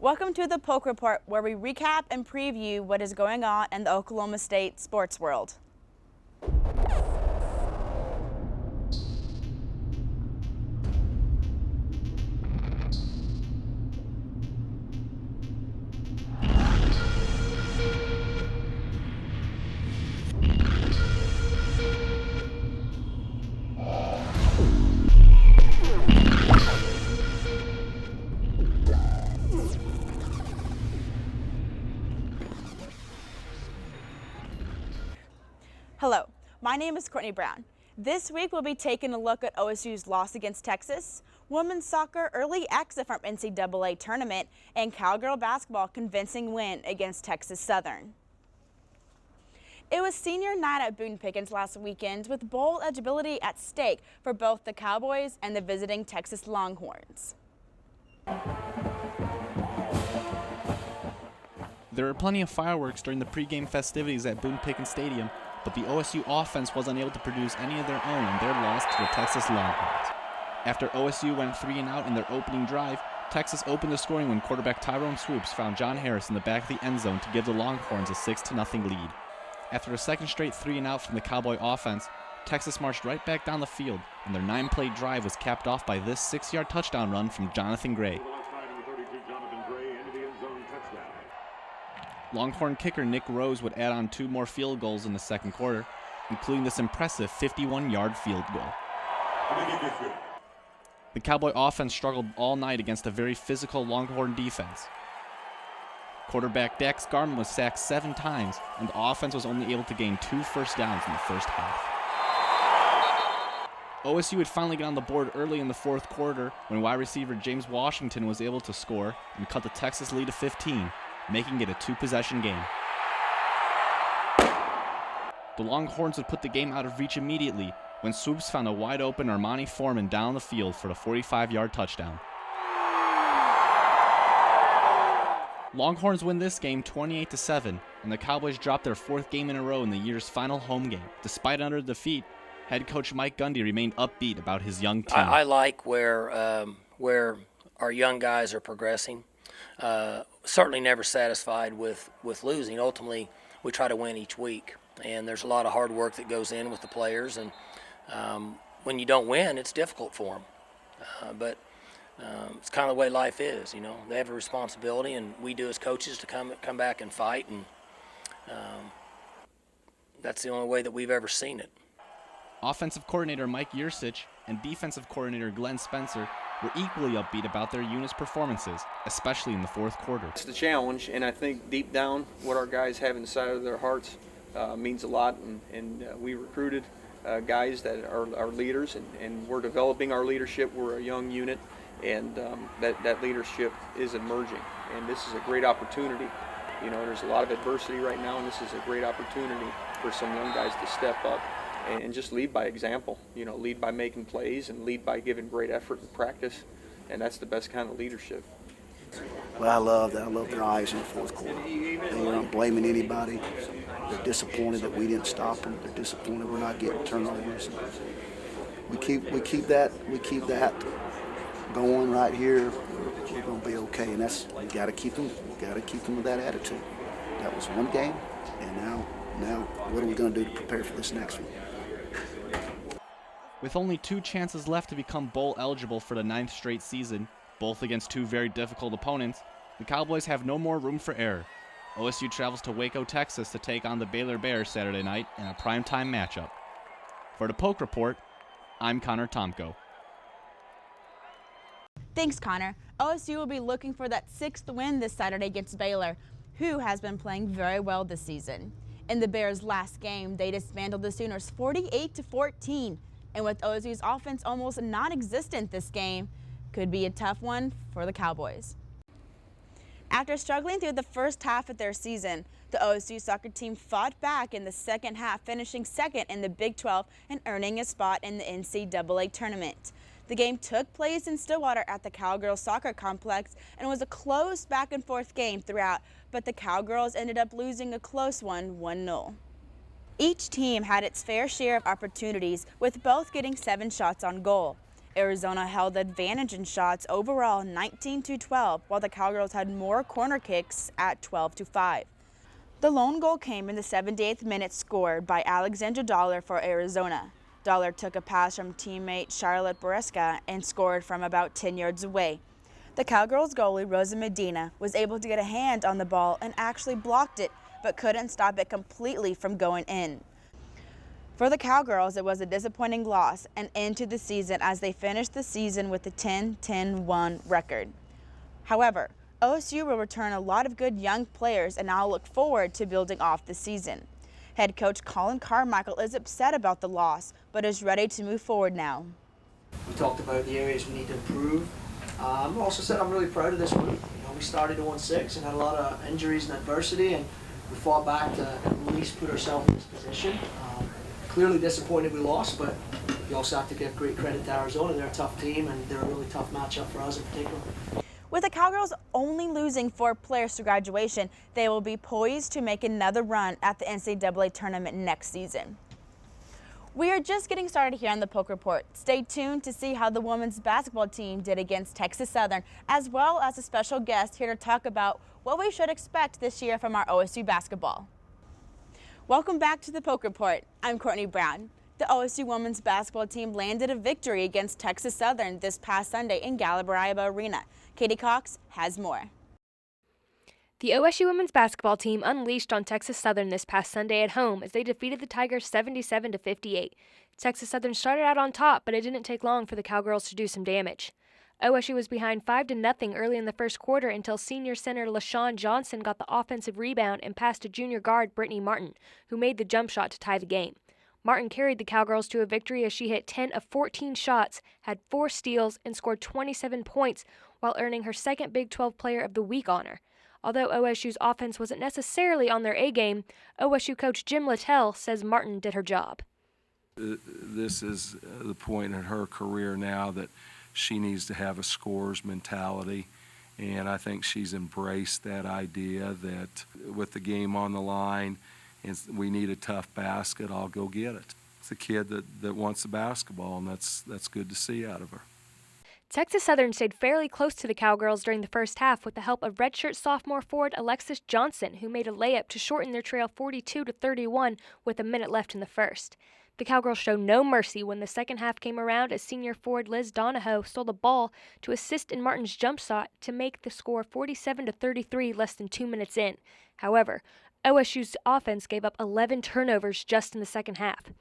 Welcome to the Polk Report, where we recap and preview what is going on in the Oklahoma State sports world. Hello, my name is Courtney Brown. This week we'll be taking a look at OSU's loss against Texas, women's soccer early exit from NCAA tournament, and cowgirl basketball convincing win against Texas Southern. It was senior night at Boone Pickens last weekend with bowl eligibility at stake for both the Cowboys and the visiting Texas Longhorns. There were plenty of fireworks during the pregame festivities at Boone Pickens Stadium, but the OSU offense was unable to produce any of their own in their loss to the Texas Longhorns. After OSU went 3-and-out in their opening drive, Texas opened the scoring when quarterback Tyrone Swoops found John Harris in the back of the end zone to give the Longhorns a 6-0 lead. After a second straight 3-and-out from the Cowboy offense, Texas marched right back down the field, and their 9-play drive was capped off by this 6-yard touchdown run from Jonathan Gray. Longhorn kicker Nick Rose would add on 2 more field goals in the second quarter, including this impressive 51-yard field goal. The Cowboy offense struggled all night against a very physical Longhorn defense. Quarterback Dax Garman was sacked 7 times, and the offense was only able to gain 2 first downs in the first half. OSU would finally get on the board early in the fourth quarter when wide receiver James Washington was able to score and cut the Texas lead to 15. Making it a 2-possession game. The Longhorns would put the game out of reach immediately when Swoops found a wide-open Armani Foreman down the field for the 45-yard touchdown. Longhorns win this game 28-7, and the Cowboys drop their 4th game in a row in the year's final home game. Despite another defeat, head coach Mike Gundy remained upbeat about his young team. I like where our young guys are progressing. Certainly never satisfied with losing. Ultimately, we try to win each week, and there's a lot of hard work that goes in with the players, and when you don't win, it's difficult for them. But it's kind of the way life is, you know. They have a responsibility, and we do as coaches to come back and fight, and that's the only way that we've ever seen it. Offensive coordinator Mike Yursich and defensive coordinator Glenn Spencer were equally upbeat about their unit's performances, especially in the fourth quarter. It's the challenge, and I think deep down what our guys have inside of their hearts means a lot, and we recruited guys that are leaders, and we're developing our leadership. We're a young unit, and that leadership is emerging, and this is a great opportunity. You know, there's a lot of adversity right now, and this is a great opportunity for some young guys to step up and just lead by example, you know, lead by making plays and lead by giving great effort in practice, and that's the best kind of leadership. Well, I love that. I love their eyes in the fourth quarter. They weren't blaming anybody. They're disappointed that we didn't stop them. They're disappointed we're not getting turnovers. We keep that going right here. We're going to be okay, and we got to keep them. We got to keep them with that attitude. That was one game, and now what are we going to do to prepare for this next one? With only 2 chances left to become bowl eligible for the 9th straight season, both against 2 very difficult opponents, the Cowboys have no more room for error. OSU travels to Waco, Texas to take on the Baylor Bears Saturday night in a primetime matchup. For the Polk Report, I'm Connor Tomko. Thanks, Connor. OSU will be looking for that 6th win this Saturday against Baylor, who has been playing very well this season. In the Bears' last game, they dismantled the Sooners 48-14. And with OSU's offense almost non-existent this game, could be a tough one for the Cowboys. After struggling through the first half of their season, the OSU soccer team fought back in the second half, finishing 2nd in the Big 12 and earning a spot in the NCAA tournament. The game took place in Stillwater at the Cowgirls Soccer Complex and was a close back-and-forth game throughout, but the Cowgirls ended up losing a close one, 1-0. Each team had its fair share of opportunities, with both getting 7 shots on goal. Arizona held the advantage in shots overall 19-12, while the Cowgirls had more corner kicks at 12-5. The lone goal came in the 78th minute, scored by Alexandra Dollar for Arizona. Dollar took a pass from teammate Charlotte Boresca and scored from about 10 yards away. The Cowgirls goalie Rosa Medina was able to get a hand on the ball and actually blocked it, but couldn't stop it completely from going in. For the Cowgirls, it was a disappointing loss and end to the season as they finished the season with a 10-10-1 record. However, OSU will return a lot of good young players, and I'll look forward to building off the season. Head coach Colin Carmichael is upset about the loss, but is ready to move forward now. We talked about the areas we need to improve. I also said I'm really proud of this group. We started 0-6 and had a lot of injuries and adversity, and we fought back to at least put ourselves in this position. Clearly disappointed we lost, but you also have to give great credit to Arizona. They're a tough team, and they're a really tough matchup for us in particular. With the Cowgirls only losing 4 players to graduation, they will be poised to make another run at the NCAA tournament next season. We are just getting started here on the Polk Report. Stay tuned to see how the women's basketball team did against Texas Southern, as well as a special guest here to talk about what we should expect this year from our OSU basketball. Welcome back to the Polk Report. I'm Courtney Brown. The OSU women's basketball team landed a victory against Texas Southern this past Sunday in Gallibraiba Arena. Katie Cox has more. The OSU women's basketball team unleashed on Texas Southern this past Sunday at home as they defeated the Tigers 77-58. Texas Southern started out on top, but it didn't take long for the Cowgirls to do some damage. OSU was behind 5-0 early in the first quarter until senior center LaShawn Johnson got the offensive rebound and passed to junior guard Brittany Martin, who made the jump shot to tie the game. Martin carried the Cowgirls to a victory as she hit 10 of 14 shots, had 4 steals, and scored 27 points while earning her second Big 12 Player of the Week honor. Although OSU's offense wasn't necessarily on their A-game, OSU coach Jim Littell says Martin did her job. This is the point in her career now that she needs to have a scorer's mentality, and I think she's embraced that idea that with the game on the line, and we need a tough basket, I'll go get it. It's a kid that wants the basketball, and that's good to see out of her. Texas Southern stayed fairly close to the Cowgirls during the first half with the help of redshirt sophomore forward Alexis Johnson, who made a layup to shorten their trail 42-31 with a minute left in the first. The Cowgirls showed no mercy when the second half came around as senior forward Liz Donahoe stole the ball to assist in Martin's jump shot to make the score 47-33 less than 2 minutes in. However, OSU's offense gave up 11 turnovers just in the second half.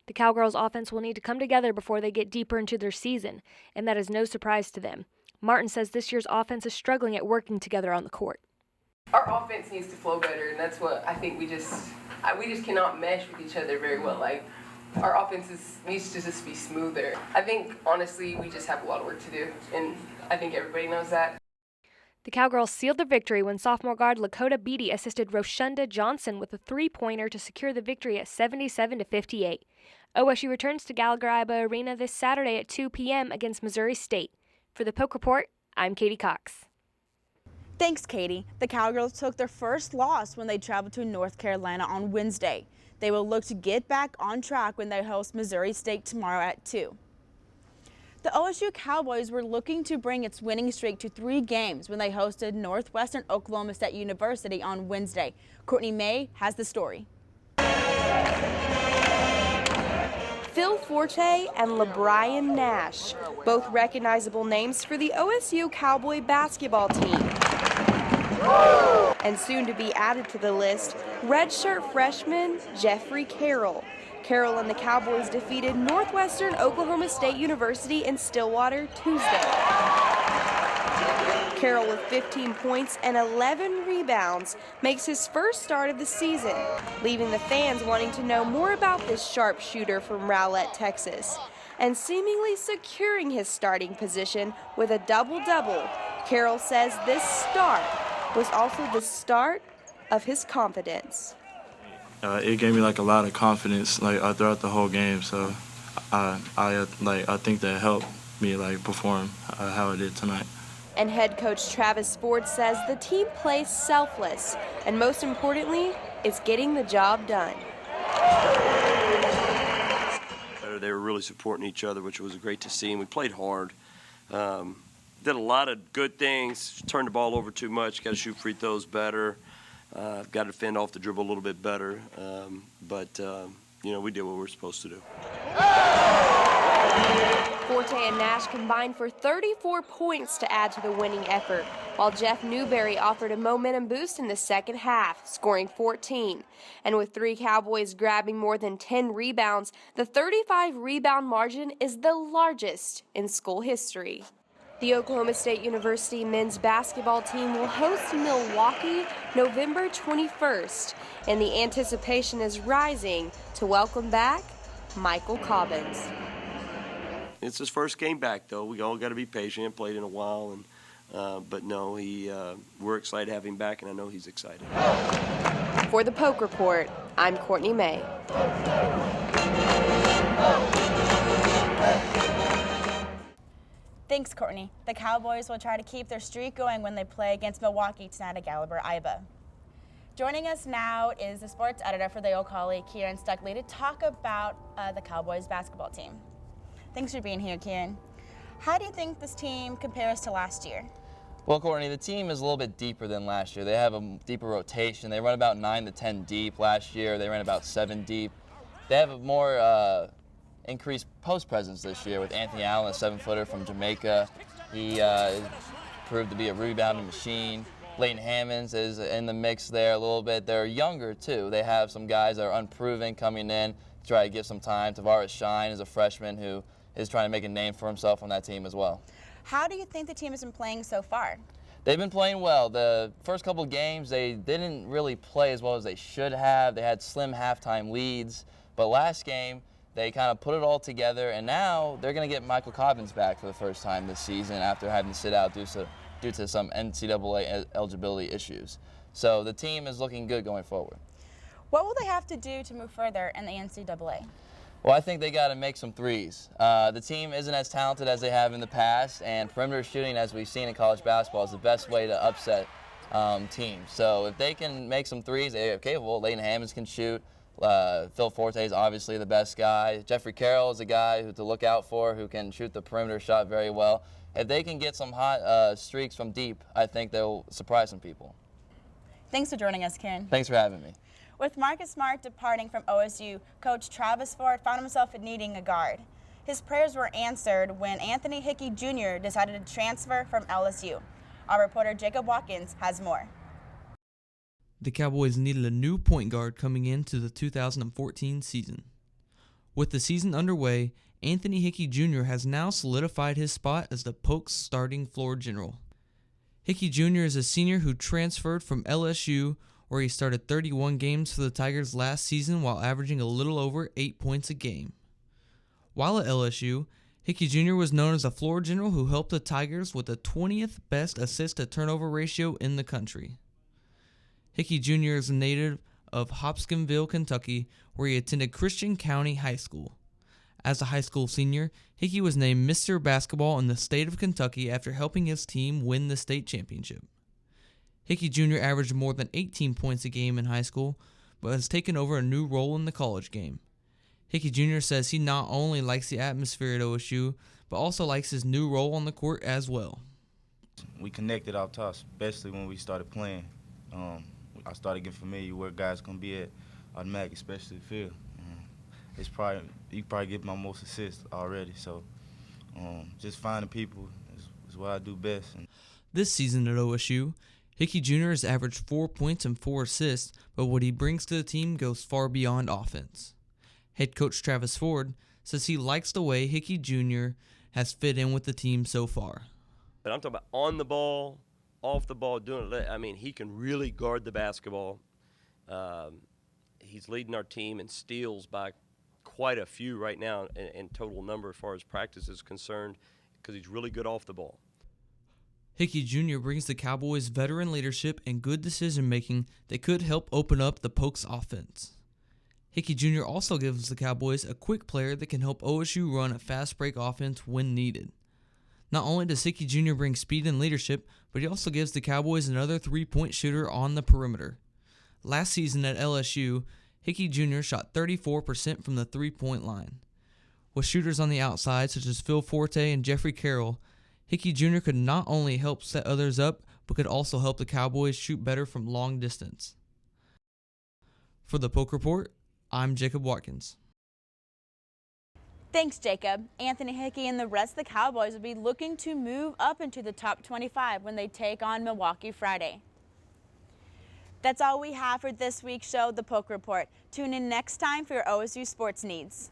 The Cowgirls' offense will need to come together before they get deeper into their season, and that is no surprise to them. Martin says this year's offense is struggling at working together on the court. Our offense needs to flow better, and that's what I think we just cannot mesh with each other very well. Like, our offense needs to just be smoother. I think, honestly, we just have a lot of work to do, and I think everybody knows that. The Cowgirls sealed the victory when sophomore guard Lakota Beatty assisted Roshunda Johnson with a three-pointer to secure the victory at 77-58. OSU returns to Gallibraiba Arena this Saturday at 2 p.m. against Missouri State. For the Polk Report, I'm Katie Cox. Thanks, Katie. The Cowgirls took their first loss when they traveled to North Carolina on Wednesday. They will look to get back on track when they host Missouri State tomorrow at 2. The OSU Cowboys were looking to bring its winning streak to 3 games when they hosted Northwestern Oklahoma State University on Wednesday. Courtney May has the story. Phil Forte and LeBrian Nash, both recognizable names for the OSU Cowboy basketball team. And soon to be added to the list, redshirt freshman Jeffrey Carroll. Carroll and the Cowboys defeated Northwestern Oklahoma State University in Stillwater Tuesday. Carroll with 15 points and 11 rebounds makes his first start of the season, leaving the fans wanting to know more about this sharpshooter from Rowlett, Texas. And seemingly securing his starting position with a double-double, Carroll says this start was also the start of his confidence. It gave me a lot of confidence throughout the whole game, so I think that helped me perform how I did tonight. And head coach Travis Ford says the team plays selfless, and most importantly, is getting the job done. Better They were really supporting each other, which was great to see, and we played hard. Did a lot of good things, turned the ball over too much, got to shoot free throws better, got to defend off the dribble a little bit better, but we did what we were supposed to do. Forte and Nash combined for 34 points to add to the winning effort, while Jeff Newberry offered a momentum boost in the second half, scoring 14. And with 3 Cowboys grabbing more than 10 rebounds, the 35 rebound margin is the largest in school history. The Oklahoma State University men's basketball team will host Milwaukee November 21st, and the anticipation is rising to welcome back Michael Cobbins. It's his first game back, though. We all got to be patient. Played in a while, but no, we're excited to have him back, and I know he's excited. For the Poke Report, I'm Courtney May. Thanks, Courtney. The Cowboys will try to keep their streak going when they play against Milwaukee tonight at Gallagher-Iba. Joining us now is the sports editor for the Old Collie, Kieran Stuckley, to talk about the Cowboys basketball team. Thanks for being here, Kieran. How do you think this team compares to last year? Well, Courtney, the team is a little bit deeper than last year. They have a deeper rotation. They run about 9 to 10 deep. Last year, they ran about 7 deep. They have a more increased post presence this year with Anthony Allen, a 7-footer from Jamaica. He proved to be a rebounding machine. Leighton Hammonds is in the mix there a little bit. They're younger, too. They have some guys that are unproven coming in to try to give some time. Tavares Shine is a freshman who is trying to make a name for himself on that team as well. How do you think the team has been playing so far? They've been playing well. The first couple of games, they didn't really play as well as they should have. They had slim halftime leads. But last game, they kind of put it all together, and now they're going to get Michael Cobbins back for the first time this season after having to sit out due to some NCAA eligibility issues. So the team is looking good going forward. What will they have to do to move further in the NCAA? Well, I think they got to make some threes. The team isn't as talented as they have in the past, and perimeter shooting, as we've seen in college basketball, is the best way to upset teams. So if they can make some threes, they're capable. Leighton Hammonds can shoot. Phil Forte is obviously the best guy. Jeffrey Carroll is a guy to look out for who can shoot the perimeter shot very well. If they can get some hot streaks from deep, I think they'll surprise some people. Thanks for joining us, Kieran. Thanks for having me. With Marcus Smart departing from OSU, Coach Travis Ford found himself needing a guard. His prayers were answered when Anthony Hickey Jr. decided to transfer from LSU. Our reporter Jacob Watkins has more. The Cowboys needed a new point guard coming into the 2014 season. With the season underway, Anthony Hickey Jr. has now solidified his spot as the Pokes' starting floor general. Hickey Jr. is a senior who transferred from LSU, where he started 31 games for the Tigers last season while averaging a little over 8 points a game. While at LSU, Hickey Jr. was known as a floor general who helped the Tigers with the 20th best assist-to-turnover ratio in the country. Hickey Jr. is a native of Hopkinsville, Kentucky, where he attended Christian County High School. As a high school senior, Hickey was named Mr. Basketball in the state of Kentucky after helping his team win the state championship. Hickey Jr. averaged more than 18 points a game in high school, but has taken over a new role in the college game. Hickey Jr. says he not only likes the atmosphere at OSU, but also likes his new role on the court as well. We connected off top, especially when we started playing. I started getting familiar where guys gonna be at automatic, especially the field. You probably get my most assists already, so just finding people is what I do best. This season at OSU, Hickey Jr. has averaged 4 points and 4 assists, but what he brings to the team goes far beyond offense. Head coach Travis Ford says he likes the way Hickey Jr. has fit in with the team so far. But I'm talking about on the ball, off the ball, doing it. I mean, he can really guard the basketball. He's leading our team in steals by quite a few right now in total number as far as practice is concerned, because he's really good off the ball. Hickey Jr. brings the Cowboys veteran leadership and good decision-making that could help open up the Pokes' offense. Hickey Jr. also gives the Cowboys a quick player that can help OSU run a fast break offense when needed. Not only does Hickey Jr. bring speed and leadership, but he also gives the Cowboys another three-point shooter on the perimeter. Last season at LSU, Hickey Jr. shot 34% from the three-point line. With shooters on the outside such as Phil Forte and Jeffrey Carroll, Hickey Jr. could not only help set others up, but could also help the Cowboys shoot better from long distance. For the Polk Report, I'm Jacob Watkins. Thanks, Jacob. Anthony Hickey and the rest of the Cowboys will be looking to move up into the top 25 when they take on Milwaukee Friday. That's all we have for this week's show, The Polk Report. Tune in next time for your OSU sports needs.